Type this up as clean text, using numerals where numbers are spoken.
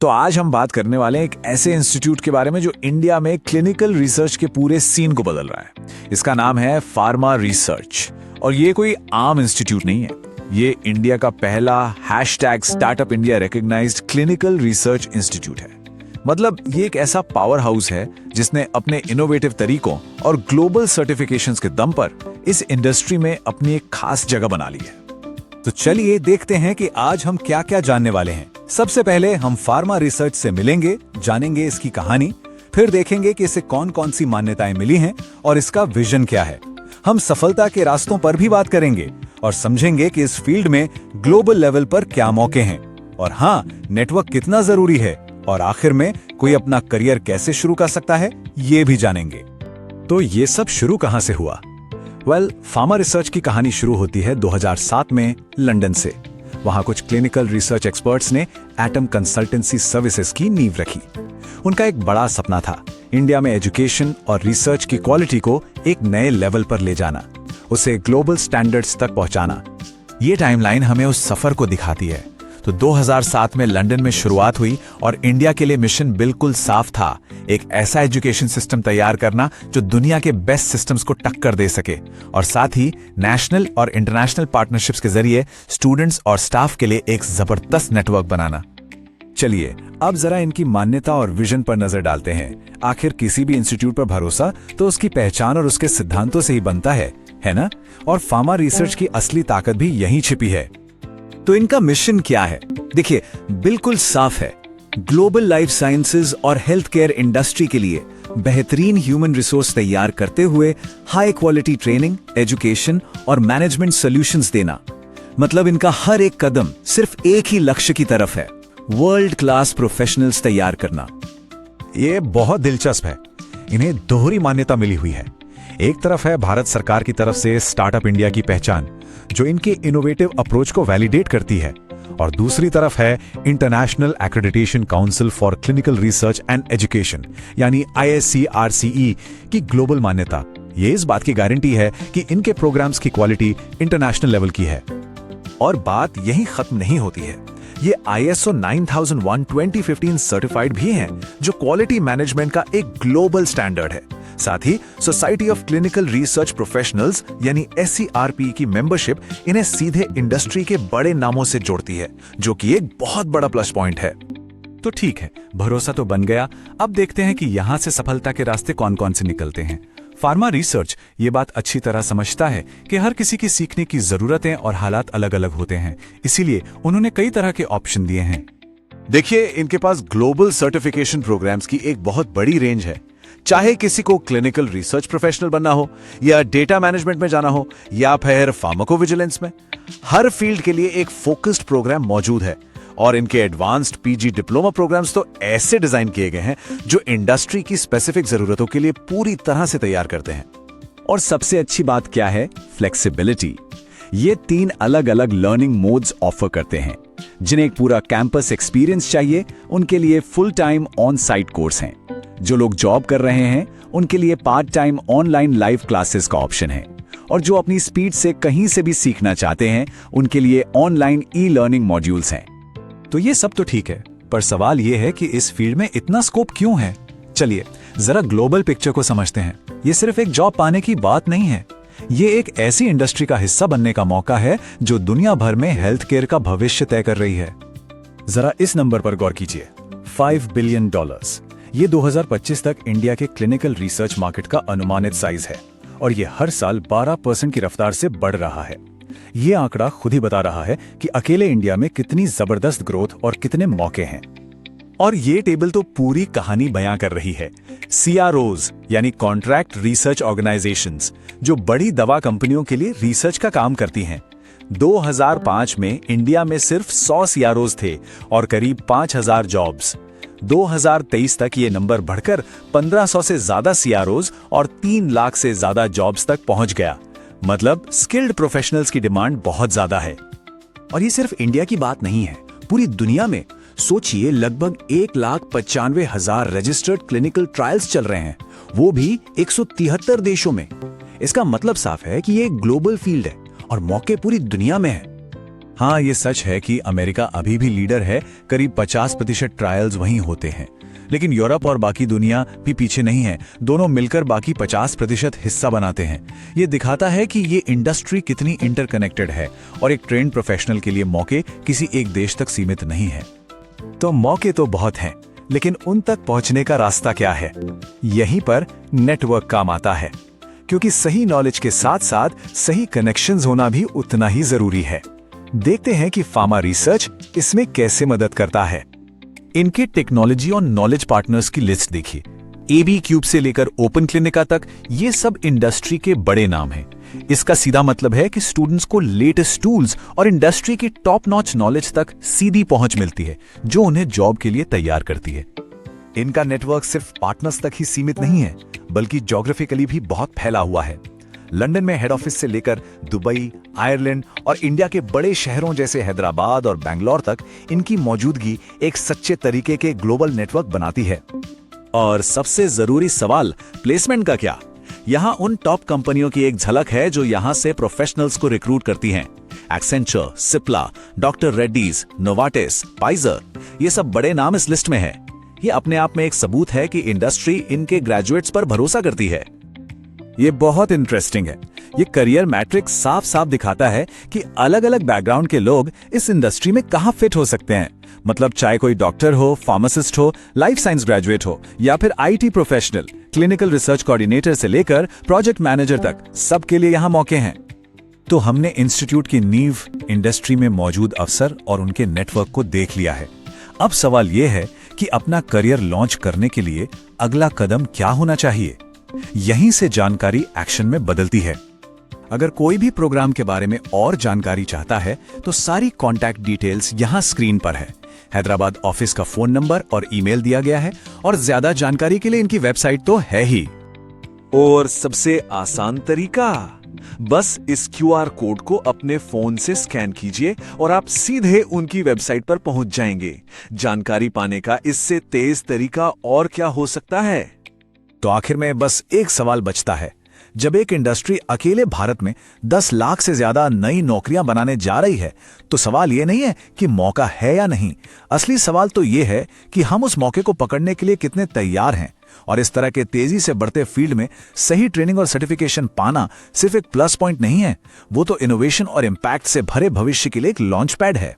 तो आज हम बात करने वाले हैं एक ऐसे इंस्टीट्यूट के बारे में जो इंडिया में क्लिनिकल रिसर्च के पूरे सीन को बदल रहा है। इसका नाम है फार्मा रिसर्च और ये कोई आम इंस्टीट्यूट नहीं है। ये इंडिया का पहला #startup India recognised clinical research institute है। मतलब ये एक ऐसा पावर हाउस है जिसने अपने इनोवेटिव तरीकों और ग्लोबल सर्टिफिकेशंस के दम पर इस इंडस्ट्री में अपनी एक खास जगह बना ली है। तो चलिए देखते हैं कि आज हम क्या क्या जानने वाले हैं। सबसे पहले हम फार्मा रिसर्च से मिलेंगे, जानेंगे इसकी कहानी, फिर देखेंगे कि इसे कौन कौन सी मान्यताएं मिली हैं और इसका विजन क्या है। हम सफलता के रास्तों पर भी बात करेंगे और समझेंगे कि इस फील्ड में ग्लोबल लेवल पर क्या मौके हैं और हाँ, नेटवर्क कितना जरूरी है और आखिर में कोई अपना करियर कैसे शुरू कर सकता है ये भी जानेंगे। तो ये सब शुरू कहां से हुआ? फार्मा रिसर्च की कहानी शुरू होती है 2007 में लंदन से। वहां कुछ क्लिनिकल रिसर्च एक्सपर्ट्स ने एटम कंसल्टेंसी सर्विसेज की नींव रखी। उनका एक बड़ा सपना था इंडिया में एजुकेशन और रिसर्च की क्वालिटी को एक नए लेवल पर ले जाना, उसे ग्लोबल स्टैंडर्ड्स तक पहुंचाना। ये टाइमलाइन हमें उस सफर को दिखाती है। तो 2007 में लंदन में शुरुआत हुई और इंडिया के लिए मिशन बिल्कुल साफ था, एक ऐसा एजुकेशन सिस्टम तैयार करना जो दुनिया के बेस्ट सिस्टम्स को टक्कर दे सके और साथ ही नेशनल और इंटरनेशनल पार्टनरशिप्स के जरिए स्टूडेंट्स और स्टाफ के लिए एक जबरदस्त नेटवर्क बनाना। चलिए अब जरा इनकी मान्यता और विजन पर नजर डालते हैं। आखिर किसी भी इंस्टीट्यूट पर भरोसा तो उसकी पहचान और उसके सिद्धांतों से ही बनता है ना? और फार्मा रिसर्च की असली ताकत भी यहीं छिपी है। तो इनका मिशन क्या है? देखिए, बिल्कुल साफ है। ग्लोबल लाइफ साइंसेज और हेल्थ केयर इंडस्ट्री के लिए बेहतरीन ह्यूमन रिसोर्स तैयार करते हुए हाई क्वालिटी ट्रेनिंग, एजुकेशन और मैनेजमेंट सॉल्यूशंस देना। मतलब इनका हर एक कदम सिर्फ एक ही लक्ष्य की तरफ है, वर्ल्ड क्लास प्रोफेशनल्स तैयार करना। ये बहुत दिलचस्प है। इन्हें दोहरी मान्यता मिली हुई है। एक तरफ है भारत सरकार की तरफ से स्टार्टअप इंडिया की पहचान जो इनके इनोवेटिव अप्रोच को वैलिडेट करती है, और दूसरी तरफ है international accreditation council for clinical research and education यानी ISCRCE की ग्लोबल मान्यता। ये इस बात की गारंटी है कि इनके प्रोग्राम्स की क्वालिटी इंटरनेशनल लेवल की है। और बात यहीं खत्म नहीं होती है। ये ISO 9001 2015 सर्टिफाइड भी हैं, जो क्वालिटी मैनेजमेंट का एक ग्लोबल स्टैंडर्ड है। साथ ही society of clinical research professionals यानी SCRP की मेंबरशिप इन्हें सीधे इंडस्ट्री के बड़े नामों से जोड़ती है, जो कि एक बहुत बड़ा प्लस पॉइंट है। तो ठीक है, भरोसा तो बन गया। अब देखते हैं कि यहां से सफलता के रास्ते कौन कौन से निकलते हैं। फार्मा रिसर्च ये बात अच्छी तरह समझता है कि हर किसी की सीखने की जरूरतें और हालात अलग अलग होते हैं, इसीलिए उन्होंने कई तरह के ऑप्शन दिए हैं। देखिए, इनके पास ग्लोबल सर्टिफिकेशन प्रोग्राम्स की एक बहुत बड़ी रेंज है। चाहे किसी को क्लिनिकल रिसर्च प्रोफेशनल बनना हो या डेटा मैनेजमेंट में जाना हो या फिर फार्माकोविजिलेंस में, हर फील्ड के लिए एक फोकस्ड प्रोग्राम मौजूद है। और इनके एडवांस्ड PG डिप्लोमा प्रोग्राम्स तो ऐसे डिजाइन किए गए हैं जो इंडस्ट्री की स्पेसिफिक जरूरतों के लिए पूरी तरह से तैयार करते हैं। और सबसे अच्छी बात क्या है? फ्लेक्सिबिलिटी। ये 3 अलग अलग लर्निंग मोड्स ऑफर करते हैं। जिन्हें एक पूरा कैंपस एक्सपीरियंस चाहिए, उनके लिए full time on site course हैं। जो लोग जॉब कर रहे हैं, उनके लिए part time online live classes का ऑप्शन है। और जो अपनी स्पीड से कहीं से भी सीखना चाहते हैं, उनके लिए ऑनलाइन ई-लर्निंग मॉड्यूल्स हैं। तो ये सब तो ठीक है, पर सवाल ये है कि इस फील्ड में इतना स्कोप क्यों है? चलिए जरा ग्लोबल पिक्चर को समझते हैं। ये सिर्फ एक जॉब पाने की बात नहीं है। ये एक ऐसी इंडस्ट्री का हिस्सा बनने का मौका है जो दुनिया भर में हेल्थ केयर का भविष्य तय कर रही है। जरा इस नंबर पर गौर कीजिए, $5 बिलियन। ये 2025 तक इंडिया के क्लिनिकल रिसर्च मार्केट का अनुमानित साइज है और ये हर साल 12% की रफ्तार से बढ़ रहा है। ये आंकड़ा खुद ही बता रहा है कि अकेले इंडिया में कितनी जबरदस्त ग्रोथ और कितने मौके हैं। और ये टेबल तो पूरी कहानी बयां कर रही है। CROs यानी कॉन्ट्रैक्ट रिसर्च ऑर्गेनाइजेशंस, जो बड़ी दवा कंपनियों के लिए रिसर्च का काम करती हैं। 2005 में इंडिया में सिर्फ 100 CROs थे और करीब 5000 जॉब्स। 2023 तक ये नंबर बढ़कर 1500 से ज्यादा CROs और 3 लाख से ज्यादा जॉब्स तक पहुंच गया। मतलब स्किल्ड प्रोफेशनल्स की डिमांड बहुत ज्यादा है। और ये सिर्फ इंडिया की बात नहीं है, पूरी दुनिया में सोचिए लगभग 1,95,000 रजिस्टर्ड क्लिनिकल ट्रायल्स चल रहे हैं, वो भी 173 देशों में। इसका मतलब साफ है कि ये एक ग्लोबल फील्ड है और मौके पूरी दुनिया में है। हाँ, ये सच है कि अमेरिका अभी भी लीडर है, करीब 50% ट्रायल्स वहीं होते हैं। लेकिन यूरोप और बाकी दुनिया भी पीछे नहीं है, दोनों मिलकर बाकी 50% हिस्सा बनाते हैं। ये दिखाता है कि ये इंडस्ट्री कितनी इंटरकनेक्टेड है और एक ट्रेंड प्रोफेशनल के लिए मौके किसी एक देश तक सीमित नहीं है। तो मौके तो बहुत हैं, लेकिन उन तक पहुंचने का रास्ता क्या है? यहीं पर नेटवर्क काम आता है, क्योंकि सही नॉलेज के साथ साथ सही कनेक्शंस होना भी उतना ही जरूरी है। देखते हैं कि फार्मा रिसर्च इसमें कैसे मदद करता है। इनके टेक्नोलॉजी और नॉलेज पार्टनर्स की लिस्ट देखिए। एबी क्यूब से लेकर ओपन क्लिनिका तक ये सब इंडस्ट्री के बड़े नाम हैं। इसका सीधा मतलब है कि स्टूडेंट्स को लेटेस्ट टूल्स और इंडस्ट्री की टॉप नॉच नॉलेज तक सीधी पहुंच मिलती है, जो उन्हें जॉब के लिए तैयार करती है। इनका नेटवर्क सिर्फ पार्टनर्स तक ही सीमित नहीं है, बल्कि ज्योग्राफिकली भी बहुत फैला हुआ है। लंदन में हेड ऑफिस से लेकर दुबई, आयरलैंड और इंडिया के बड़े शहरों जैसे हैदराबाद और बैंगलोर तक इनकी मौजूदगी एक सच्चे तरीके के ग्लोबल नेटवर्क बनाती है। और सबसे जरूरी सवाल, प्लेसमेंट का क्या? यहाँ उन टॉप कंपनियों की एक झलक है जो यहाँ से प्रोफेशनल्स को रिक्रूट करती हैं। Accenture, Cipla, doctor Reddy's, Novartis, Pfizer, ये सब बड़े नाम इस लिस्ट में है। ये अपने आप में एक सबूत है कि इंडस्ट्री इनके ग्रेजुएट्स पर भरोसा करती है। ये बहुत इंटरेस्टिंग है। ये करियर मैट्रिक्स साफ साफ दिखाता है कि अलग अलग बैकग्राउंड के लोग इस इंडस्ट्री में कहां फिट हो सकते हैं। मतलब चाहे कोई डॉक्टर हो, फार्मासिस्ट हो, लाइफ साइंस ग्रेजुएट हो या फिर IT professional, clinical research coordinator से लेकर प्रोजेक्ट मैनेजर तक, सबके लिए यहां मौके हैं। तो हमने इंस्टीट्यूट की नींव, इंडस्ट्री में मौजूद अफसर और उनके नेटवर्क को देख लिया है। अब सवाल यह है कि अपना करियर लॉन्च करने के लिए अगला कदम क्या होना चाहिए। यहीं से जानकारी एक्शन में बदलती है। अगर कोई भी प्रोग्राम के बारे में और जानकारी चाहता है तो सारी कॉन्टैक्ट डिटेल्स यहां स्क्रीन पर है। हैदराबाद ऑफिस का फोन नंबर और ईमेल दिया गया है, और ज्यादा जानकारी के लिए इनकी वेबसाइट तो है ही। और सबसे आसान तरीका, बस इस क्यूआर कोड को अपने फोन से स्कैन कीजिए और आप सीधे उनकी वेबसाइट पर पहुंच जाएंगे। जानकारी पाने का इससे तेज तरीका और क्या हो सकता है? तो आखिर में बस एक सवाल बचता है। जब एक इंडस्ट्री अकेले भारत में 10 लाख से ज्यादा नई नौकरियां बनाने जा रही है, तो सवाल यह नहीं है कि मौका है या नहीं। असली सवाल तो यह है कि हम उस मौके को पकड़ने के लिए कितने तैयार हैं। और इस तरह के तेजी से बढ़ते फील्ड में सही ट्रेनिंग और सर्टिफिकेशन पाना सिर्फ एक प्लस पॉइंट नहीं है, वो तो इनोवेशन और इम्पैक्ट से भरे भविष्य के लिए एक लॉन्च पैड है।